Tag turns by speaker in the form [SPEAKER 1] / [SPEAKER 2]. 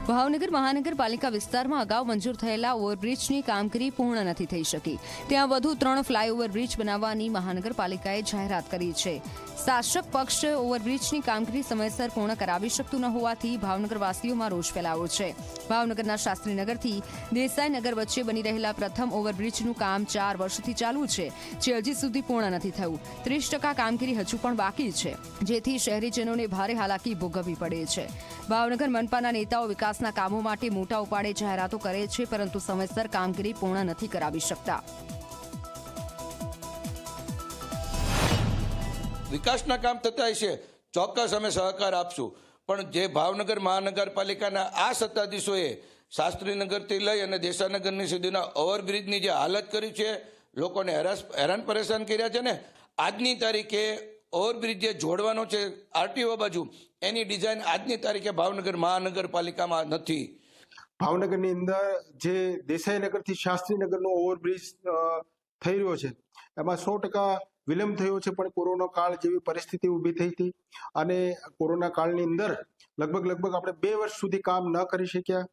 [SPEAKER 1] ભાવનગર મહાનગરપાલિકા વિસ્તારમાં અગાઉ મંજૂર થયેલા ઓવરબ્રિજની કામગીરી પૂર્ણ નથી થઈ શકી। ત્યાં વધુ 3 ફ્લાયઓવર બ્રિજ બનાવવાની મહાનગરપાલિકાએ જાહેરાત કરી છે। શાસક પક્ષ ઓવરબ્રિજની કામગીરી સમયસર પૂર્ણ કરાવી શકતું ન હોવાથી ભાવનગરવાસીઓમાં રોષ ફેલાયો છે। ભાવનગરના શાસ્ત્રીનગરથી દેસાઈનગર વચ્ચે બની રહેલા પ્રથમ ઓવરબ્રિજનું કામ 4 વર્ષથી ચાલુ છે, જે હજી સુધી પૂર્ણ નથી થયું। 30% કામગીરી હજુ પણ બાકી છે, જેથી શહેરીજનોને ભારે હાલાકી ભોગવવી પડે છે। ભાવનગર મનપાના નેતાઓ વિકાસના કામો માટે મોટા ઉપાડે જાહેરાતો કરે છે, પરંતુ સમયસર કામગીરી પૂર્ણ નથી કરાવી શકતા।
[SPEAKER 2] વિકાસના કામ થતા છે, ચોક્કસ અમે સહકાર આપશું, પણ જે ભાવનગર મહાનગરપાલિકાના આ સત્તાધીશોએ શાસ્ત્રીનગરથી લઈ અને દેસાઈનગરની સુધીના ઓવરબ્રિજની જે હાલત કરી છે, લોકોને હેરાન પરેશાન કર્યા છે ને, આજની તારીખે ઓવરબ્રિજ જે જોડવાનો છે આરટીઓ બાજુ, એની ડિઝાઇન આજની તારીખે ભાવનગર મહાનગરપાલિકામાં નથી।
[SPEAKER 3] ભાવનગરની અંદર જે દેસાઈનગરથી શાસ્ત્રીનગરનો ઓવરબ્રિજ થઈ રહ્યો છે, એમાં 100% વિલંબ થયો છે, પણ કોરોના કાળ જેવી પરિસ્થિતિ ઊભી થઈ હતી અને કોરોના કાળની અંદર લગભગ આપણે 2 વર્ષ સુધી કામ ન કરી શક્યા।